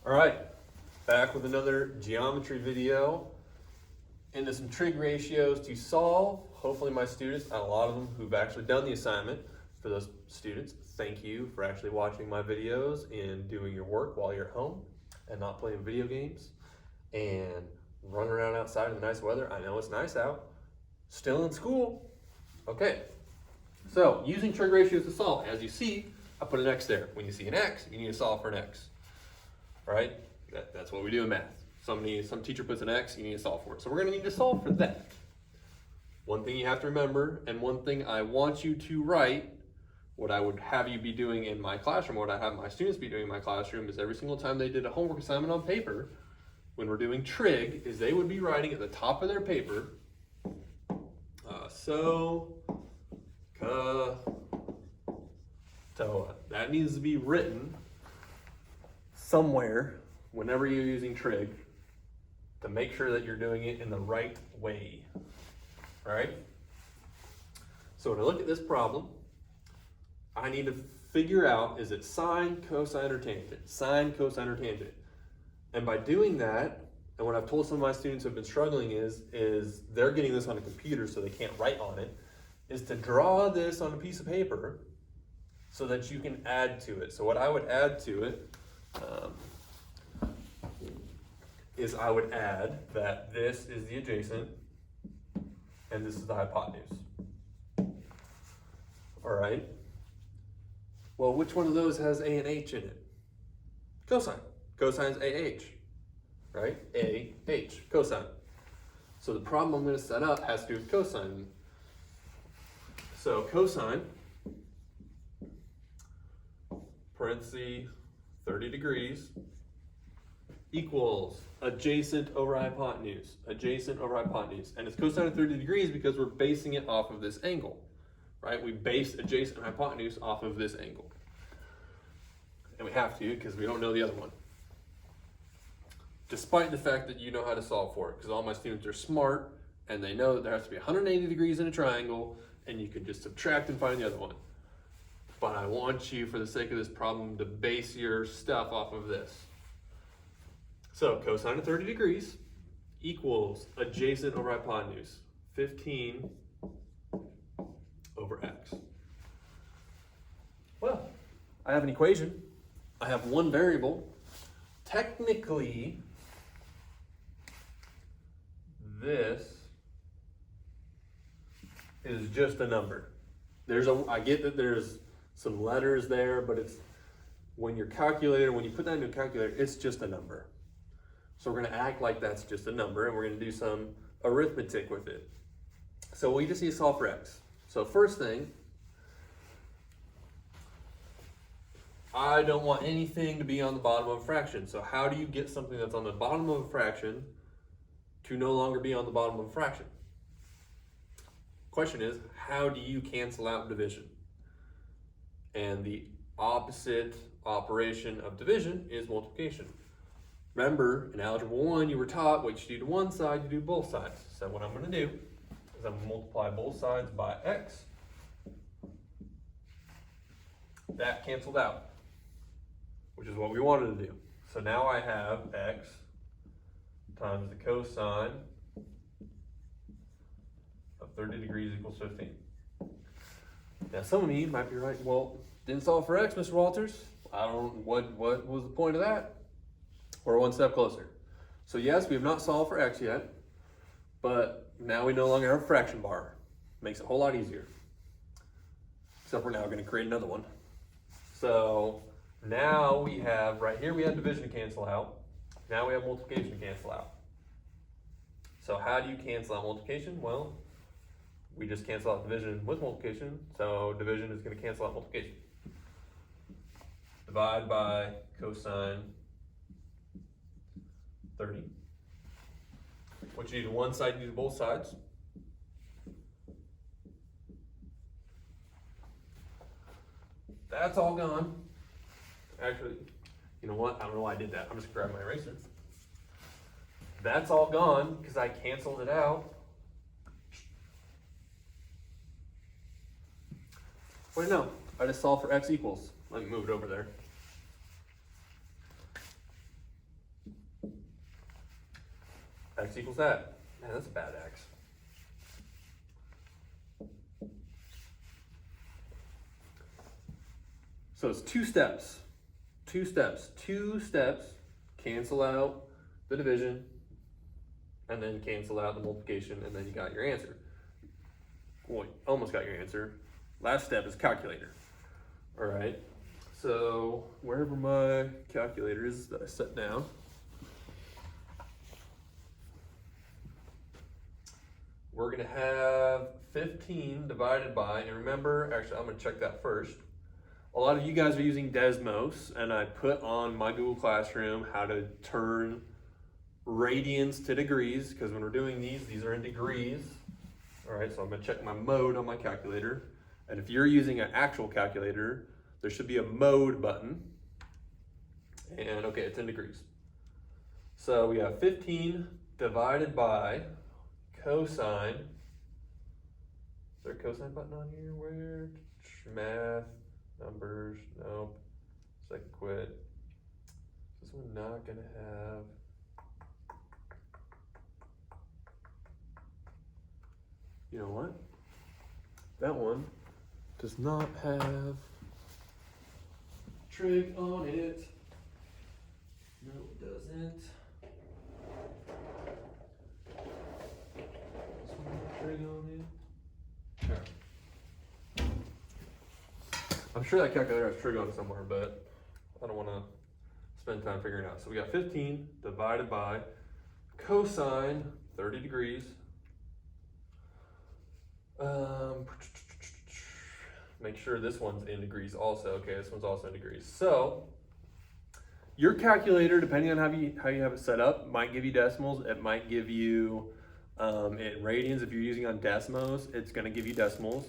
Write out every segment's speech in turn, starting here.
All right, back with another geometry video into some trig ratios to solve. Hopefully my students, and a lot of them who've actually done the assignment, for those students, thank you for actually watching my videos and doing your work while you're home and not playing video games and running around outside in the nice weather. I know it's nice out, still in school. Okay, so using trig ratios to solve, as you see, I put an X there. When you see an X, you need to solve for an X. Right? That's what we do in math. Some teacher puts an X, you need to solve for it. So we're going to need to solve for that. One thing you have to remember, and one thing I want you to write, what I would have you be doing in my classroom, what I have my students be doing in my classroom, is every single time they did a homework assignment on paper, when we're doing trig, is they would be writing at the top of their paper, that needs to be written somewhere whenever you're using trig to make sure that you're doing it in the right way. All right? So when I look at this problem, I need to figure out, is it sine, cosine, or tangent? Sine, cosine, or tangent. And by doing that, and what I've told some of my students who have been struggling is they're getting this on a computer so they can't write on it, is to draw this on a piece of paper so that you can add to it. So what I would add to it is I would add that this is the adjacent and this is the hypotenuse. All right. Well, which one of those has A and H in it? Cosine. Cosine's AH, right? AH, cosine. So the problem I'm going to set up has to do with cosine. So cosine, parentheses, 30 degrees, equals adjacent over hypotenuse. Adjacent over hypotenuse. And it's cosine of 30 degrees because we're basing it off of this angle, right? We base adjacent and hypotenuse off of this angle. And we have to because we don't know the other one. Despite the fact that you know how to solve for it, because all my students are smart and they know that there has to be 180 degrees in a triangle and you can just subtract and find the other one. But I want you, for the sake of this problem, to base your stuff off of this. So cosine of 30 degrees equals adjacent over hypotenuse, 15 over x. Well, I have an equation. I have one variable. Technically, this is just a number. I get that there's some letters there, but it's when you put that into a calculator, it's just a number. So we're going to act like that's just a number, and we're going to do some arithmetic with it. So we just need to solve for x. So first thing, I don't want anything to be on the bottom of a fraction. So how do you get something that's on the bottom of a fraction to no longer be on the bottom of a fraction? Question is, how do you cancel out division? And the opposite operation of division is multiplication. Remember, in Algebra 1, you were taught what you do to one side, you do both sides. So what I'm going to do is I'm going to multiply both sides by x. That canceled out, which is what we wanted to do. So now I have x times the cosine of 30 degrees equals 15. Now some of you might be right, well, didn't solve for x, Mr. Walters. What was the point of that? We're one step closer. So yes, we have not solved for x yet, but now we no longer have a fraction bar. Makes it a whole lot easier. Except we're now going to create another one. So now we have, right here we have division to cancel out. Now we have multiplication to cancel out. So how do you cancel out multiplication? Well, we just cancel out division with multiplication. So division is going to cancel out multiplication. Divide by cosine 30. What you need to one side, you do both sides. That's all gone. Actually, you know what? I don't know why I did that. I'm just grabbing my eraser. That's all gone because I canceled it out. Wait, no. I just solved for x equals. Let me move it over there. X equals that. Man, that's a bad X. So it's two steps, cancel out the division, and then cancel out the multiplication, and then you got your answer. Well, you almost got your answer. Last step is calculator. All right, so wherever my calculator is that I set down, we're gonna have 15 divided by, and remember, actually I'm gonna check that first. A lot of you guys are using Desmos, and I put on my Google Classroom how to turn radians to degrees, because when we're doing these are in degrees. All right, so I'm gonna check my mode on my calculator. And if you're using an actual calculator, there should be a mode button. And okay, it's in degrees. So we have 15 divided by cosine. Is there a cosine button on here? Where? Math. Numbers, nope. Second quit. Is this one not gonna have? You know what? That one does not have trig on it. No, it doesn't. This one has trig on it. Sure. I'm sure that calculator has trig on it somewhere, but I don't want to spend time figuring it out. So we got 15 divided by cosine 30 degrees. Make sure this one's in degrees also. Okay, this one's also in degrees. So your calculator, depending on how you have it set up, might give you decimals. It might give you in radians. If you're using on Desmos, it's going to give you decimals.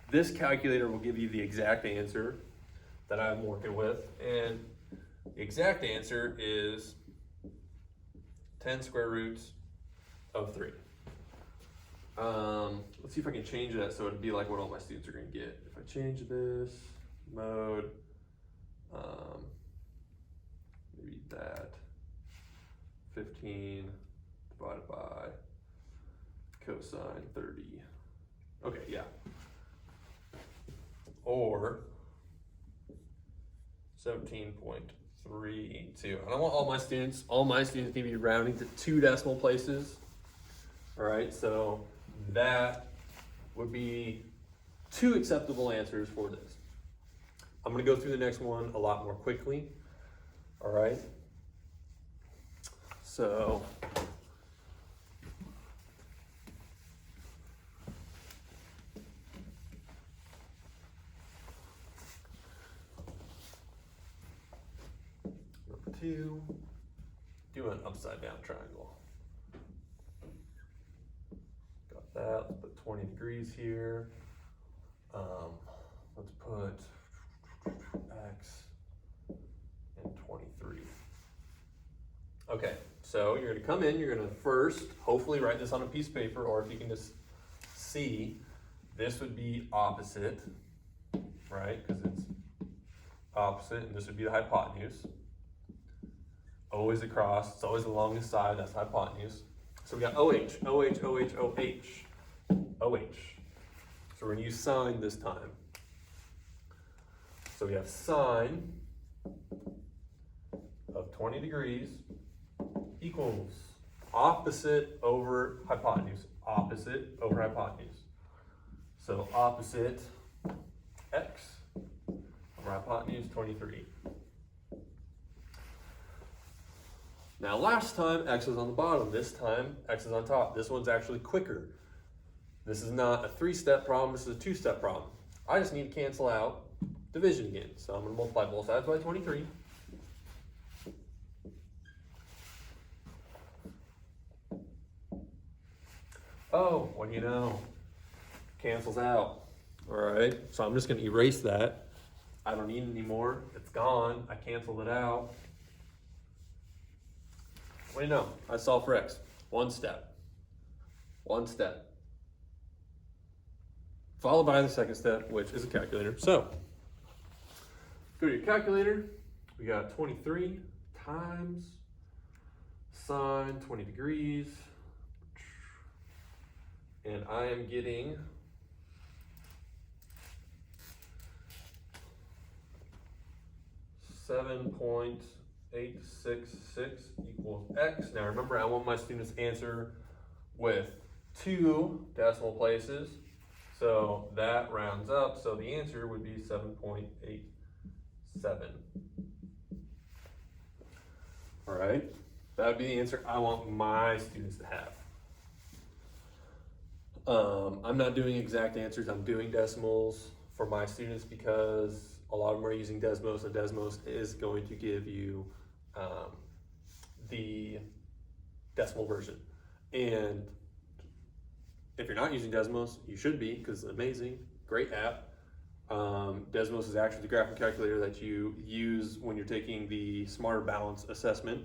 This calculator will give you the exact answer that I'm working with, and the exact answer is 10 square roots of 3. Let's see if I can change that so it'd be like what all my students are going to get. If I change this mode, maybe that 15 divided by cosine 30. Okay, yeah. Or 17.32. I don't want all my students need to be rounding to 2 decimal places. All right, so that would be 2 acceptable answers for this. I'm gonna go through the next one a lot more quickly. All right, so do an upside down triangle. Got that. Let's put 20 degrees here. Let's put X and 23. Okay, so you're going to come in, you're going to first hopefully write this on a piece of paper, or if you can just see, this would be opposite, right? Because it's opposite, and this would be the hypotenuse. Always across, it's always along the side, that's the hypotenuse. So we got OH, OH, OH, OH, OH. So we're gonna use sine this time. So we have sine of 20 degrees equals opposite over hypotenuse, opposite over hypotenuse. So opposite X over hypotenuse 23. Now last time X was on the bottom, this time X is on top. This one's actually quicker. This is not a 3-step problem, this is a 2-step problem. I just need to cancel out division again. So I'm gonna multiply both sides by 23. Oh, what do you know? Cancels out. All right, so I'm just gonna erase that. I don't need it anymore, it's gone, I canceled it out. What do you know? I solved for X. One step. Followed by the second step, which is a calculator. So, go to your calculator. We got 23 times sine 20 degrees and I am getting 7.866 equals x. Now remember, I want my students to answer with 2 decimal places, so that rounds up, so the answer would be 7.87. All right, that would be the answer I want my students to have. I'm not doing exact answers, I'm doing decimals for my students because a lot of them are using Desmos, and Desmos is going to give you the decimal version. And if you're not using Desmos, you should be, because it's amazing, great app. Desmos is actually the graphing calculator that you use when you're taking the Smarter Balance assessment,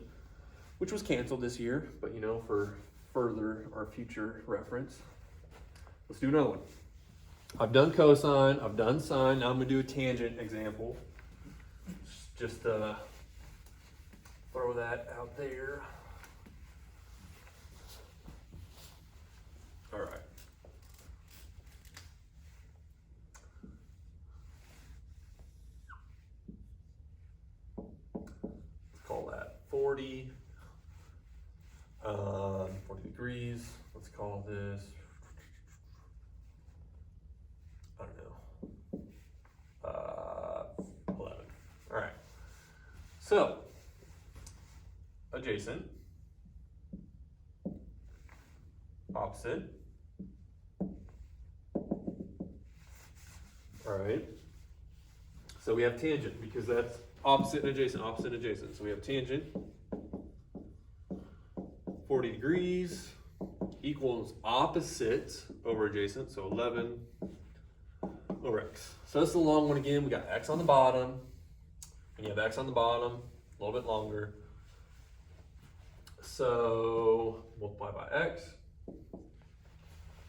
which was canceled this year, but you know, for further or future reference. Let's do another one. I've done cosine, I've done sine, now I'm gonna do a tangent example. Just throw that out there. All right. Let's call that 40. 40 degrees. Let's call this, I don't know, 11. All right. So, adjacent, opposite. All right. So we have tangent because that's opposite and adjacent, opposite and adjacent. So we have tangent, 40 degrees equals opposite over adjacent, so 11 over x. So that's the long one again. We got x on the bottom, and you have x on the bottom, a little bit longer. So multiply by x,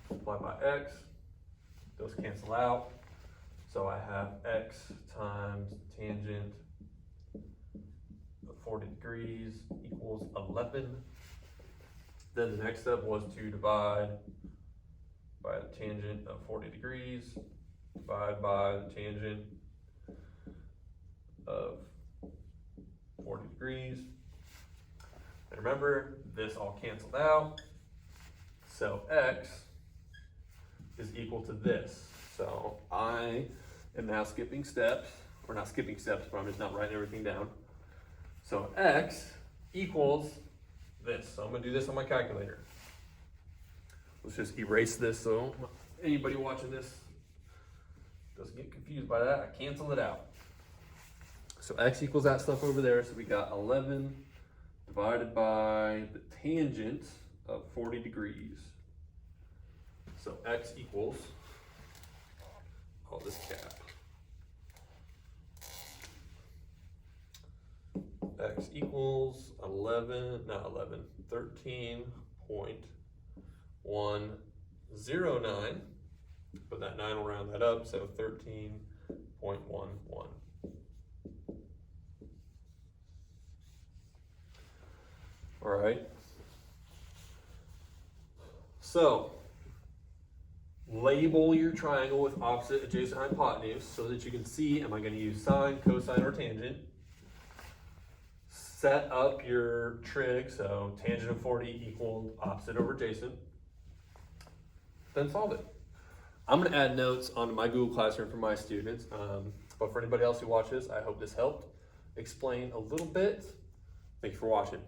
multiply by x, those cancel out. So I have x times tangent of 40 degrees equals 11. Then the next step was to divide by the tangent of 40 degrees, divide by the tangent of 40 degrees. And remember, this all canceled out. So x is equal to this. So I am now skipping steps, or not skipping steps, but I'm just not writing everything down. So x equals this. So I'm gonna do this on my calculator. Let's just erase this so anybody watching this doesn't get confused by that. I canceled it out. So x equals that stuff over there. So we got 11 divided by the tangent of 40 degrees. So x equals, call this cap. X equals 13.109. But that 9 will round that up, so 13.11. All right. So label your triangle with opposite, adjacent, hypotenuse so that you can see, am I going to use sine, cosine, or tangent? Set up your trig, so tangent of 40 equal opposite over adjacent. Then solve it. I'm going to add notes onto my Google Classroom for my students, but for anybody else who watches, I hope this helped explain a little bit. Thank you for watching.